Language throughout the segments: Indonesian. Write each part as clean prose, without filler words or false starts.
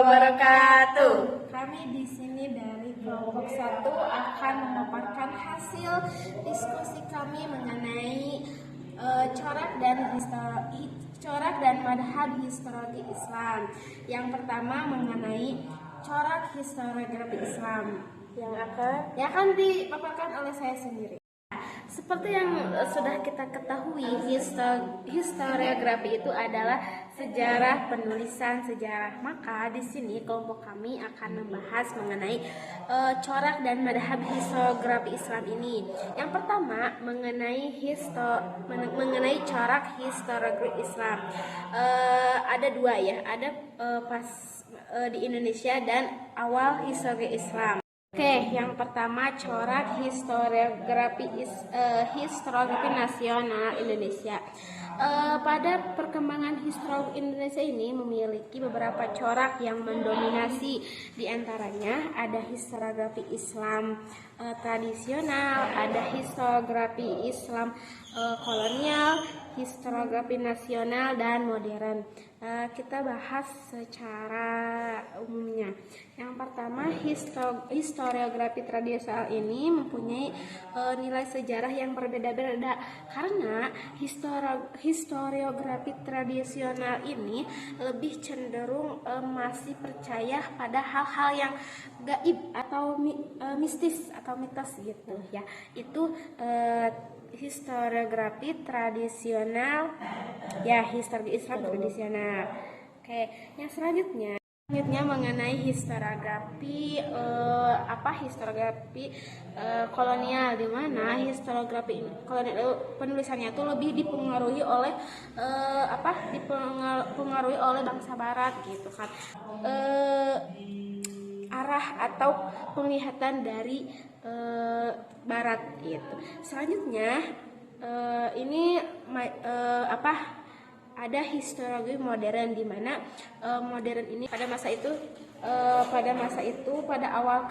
wabarakatuh. Kami di sini dari kelompok 1 akan memaparkan hasil diskusi kami mengenai corak dan madhab historiografi Islam. Yang pertama mengenai corak historiografi Islam yang akan dipaparkan oleh saya sendiri. Seperti yang sudah kita ketahui, historiografi itu adalah sejarah penulisan sejarah. Maka di sini kelompok kami akan membahas mengenai corak dan madhab historiografi Islam ini. Yang pertama mengenai corak historiografi Islam. Ada dua ya, ada di Indonesia dan awal historiografi Islam. Oke, yang pertama corak historiografi nasional Indonesia. Pada perkembangan historiografi Indonesia ini memiliki beberapa corak yang mendominasi. Di antaranya ada historiografi Islam tradisional, ada historiografi Islam kolonial, historiografi nasional dan modern. Kita bahas secara umumnya. Yang pertama, historiografi tradisional ini mempunyai nilai sejarah yang berbeda-beda karena historiografi tradisional ini lebih cenderung masih percaya pada hal-hal yang gaib atau mistis atau mitos gitu ya. Itu historiografi tradisional ya, historiografi Islam tradisional. Oke, yang selanjutnya mengenai historiografi kolonial, di mana historiografi kolonial penulisannya itu lebih dipengaruhi oleh dipengaruhi oleh bangsa barat gitu kan. Arah atau penglihatan dari barat gitu. Selanjutnya ada historiografi modern, di mana modern ini pada masa itu pada awal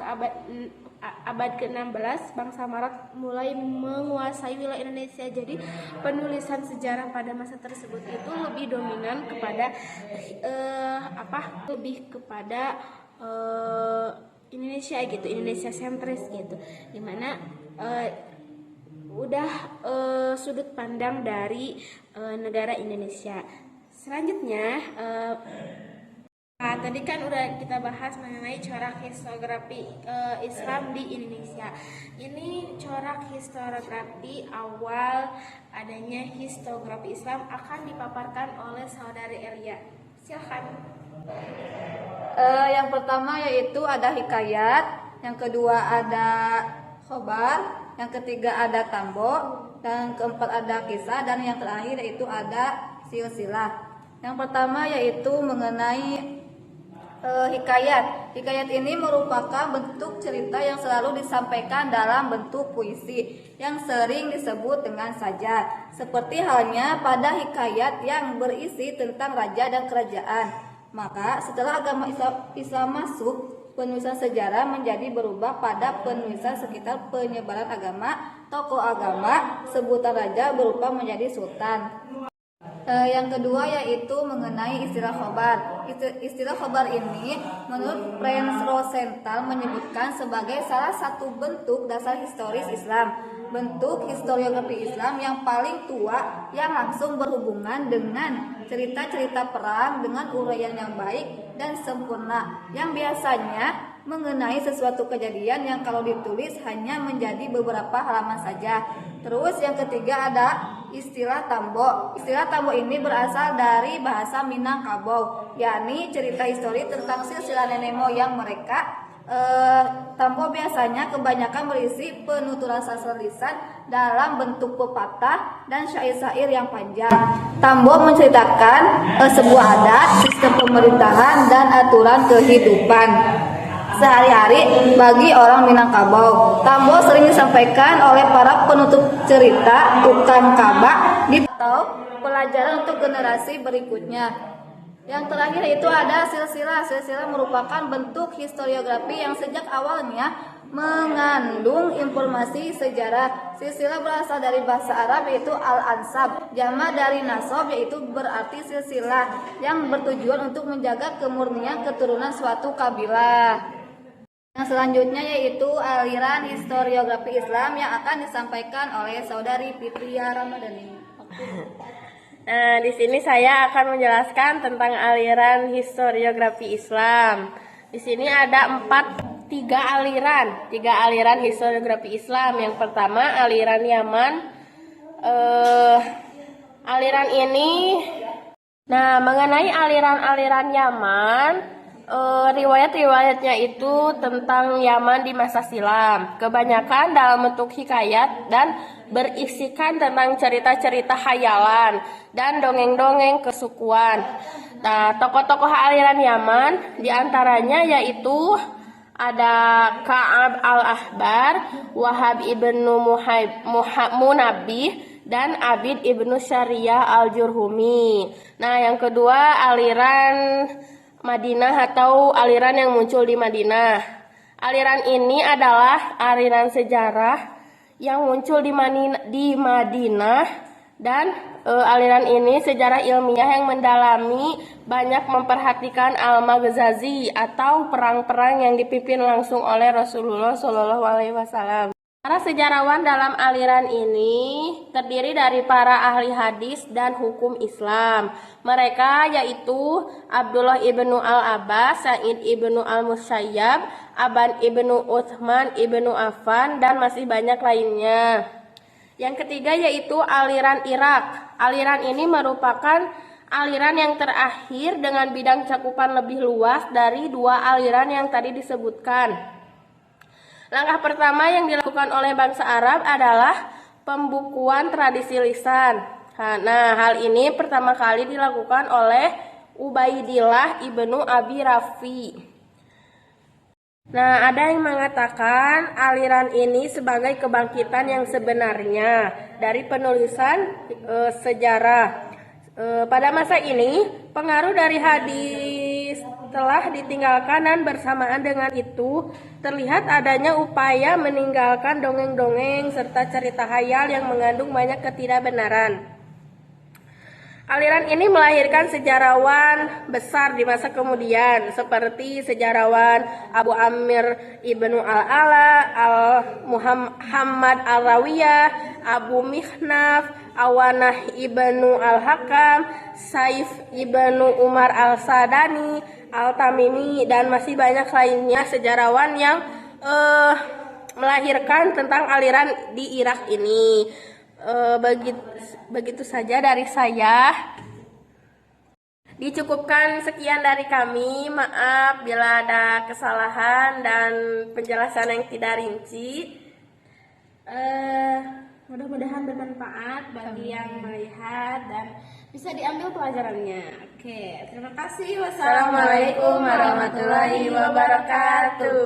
abad ke-16 bangsa barat mulai menguasai wilayah Indonesia. Jadi penulisan sejarah pada masa tersebut itu lebih dominan kepada Indonesia gitu, Indonesia sentris gitu, dimana sudut pandang dari negara Indonesia. Selanjutnya tadi kan udah kita bahas mengenai corak historiografi Islam di Indonesia. Ini corak historiografi awal adanya historiografi Islam akan dipaparkan oleh saudari Elia. Silakan. Yang pertama yaitu ada hikayat, yang kedua ada khobar, yang ketiga ada tambo, dan keempat ada kisah, dan yang terakhir yaitu ada silsilah. Yang pertama yaitu mengenai hikayat. Hikayat ini merupakan bentuk cerita yang selalu disampaikan dalam bentuk puisi yang sering disebut dengan sajak. Seperti halnya pada hikayat yang berisi tentang raja dan kerajaan. Maka setelah agama Islam masuk, penulisan sejarah menjadi berubah pada penulisan sekitar penyebaran agama, tokoh agama, sebutan raja berubah menjadi sultan. Yang kedua yaitu mengenai istilah khobar. Istilah khobar ini menurut Franz Rosenthal menyebutkan sebagai salah satu bentuk dasar historis Islam, bentuk historiografi Islam yang paling tua yang langsung berhubungan dengan cerita-cerita perang dengan uraian yang baik dan sempurna, yang biasanya mengenai sesuatu kejadian yang kalau ditulis hanya menjadi beberapa halaman saja. Terus yang ketiga ada istilah tambo. Istilah tambo ini berasal dari bahasa Minangkabau, yakni cerita histori tentang silsilah nenek moyang mereka. Tambo biasanya kebanyakan berisi penuturan sastra lisan dalam bentuk pepatah dan syair-syair yang panjang. Tambo menceritakan sebuah adat, sistem pemerintahan, dan aturan kehidupan sehari-hari bagi orang Minangkabau. Tambo sering disampaikan oleh para penutup cerita, tukang kabak, atau pelajaran untuk generasi berikutnya. Yang terakhir itu ada silsilah. Silsilah merupakan bentuk historiografi yang sejak awalnya mengandung informasi sejarah. Silsilah berasal dari bahasa Arab yaitu al-ansab, jamak dari nasab yaitu berarti silsilah yang bertujuan untuk menjaga kemurnian keturunan suatu kabilah. Yang selanjutnya yaitu aliran historiografi Islam yang akan disampaikan oleh Saudari Fitria Ramadhani. Nah, di sini saya akan menjelaskan tentang aliran historiografi Islam. Di sini ada tiga aliran historiografi Islam. Yang pertama aliran Yaman. Aliran ini, mengenai aliran-aliran Yaman, riwayat-riwayatnya itu tentang Yaman di masa silam. Kebanyakan dalam bentuk hikayat dan berisikan tentang cerita-cerita khayalan dan dongeng-dongeng kesukuan. Nah, tokoh-tokoh aliran Yaman diantaranya yaitu ada Ka'ab al-Ahbar, Wahab ibnu Munabbih, dan Abid ibnu Syariah al-Jurhumi. Nah, yang kedua aliran Madinah atau aliran yang muncul di Madinah. Aliran ini adalah aliran sejarah yang muncul di Madinah dan aliran ini sejarah ilmiah yang mendalami, banyak memperhatikan al-Maghzazi atau perang-perang yang dipimpin langsung oleh Rasulullah SAW. Para sejarawan dalam aliran ini terdiri dari para ahli hadis dan hukum Islam. Mereka yaitu Abdullah ibnu al-Abbas, Sa'id ibnu al-Musayyab, Aban ibnu Uthman ibnu Affan, dan masih banyak lainnya. Yang ketiga yaitu aliran Irak. Aliran ini merupakan aliran yang terakhir dengan bidang cakupan lebih luas dari dua aliran yang tadi disebutkan. Langkah pertama yang dilakukan oleh bangsa Arab adalah pembukuan tradisi lisan. Nah, hal ini pertama kali dilakukan oleh Ubaidillah ibnu Abi Rafi. Nah, ada yang mengatakan aliran ini sebagai kebangkitan yang sebenarnya dari penulisan sejarah. Pada masa ini, pengaruh dari hadis telah ditinggalkan dan bersamaan dengan itu terlihat adanya upaya meninggalkan dongeng-dongeng serta cerita khayal yang mengandung banyak ketidakbenaran. Aliran ini melahirkan sejarawan besar di masa kemudian seperti sejarawan Abu Amir ibnu al-Ala, Muhammad al-Rawiyah, Abu Mihnaf, Awanah ibnu al-Hakam, Saif ibnu Umar al-Sadani, al-Tamimi, dan masih banyak lainnya sejarawan yang melahirkan tentang aliran di Irak ini. Begitu saja dari saya. Dicukupkan sekian dari kami. Maaf bila ada kesalahan dan penjelasan yang tidak rinci. Mudah-mudahan bermanfaat bagi yang melihat dan bisa diambil pelajarannya. Oke, terima kasih. Wassalamualaikum warahmatullahi wabarakatuh.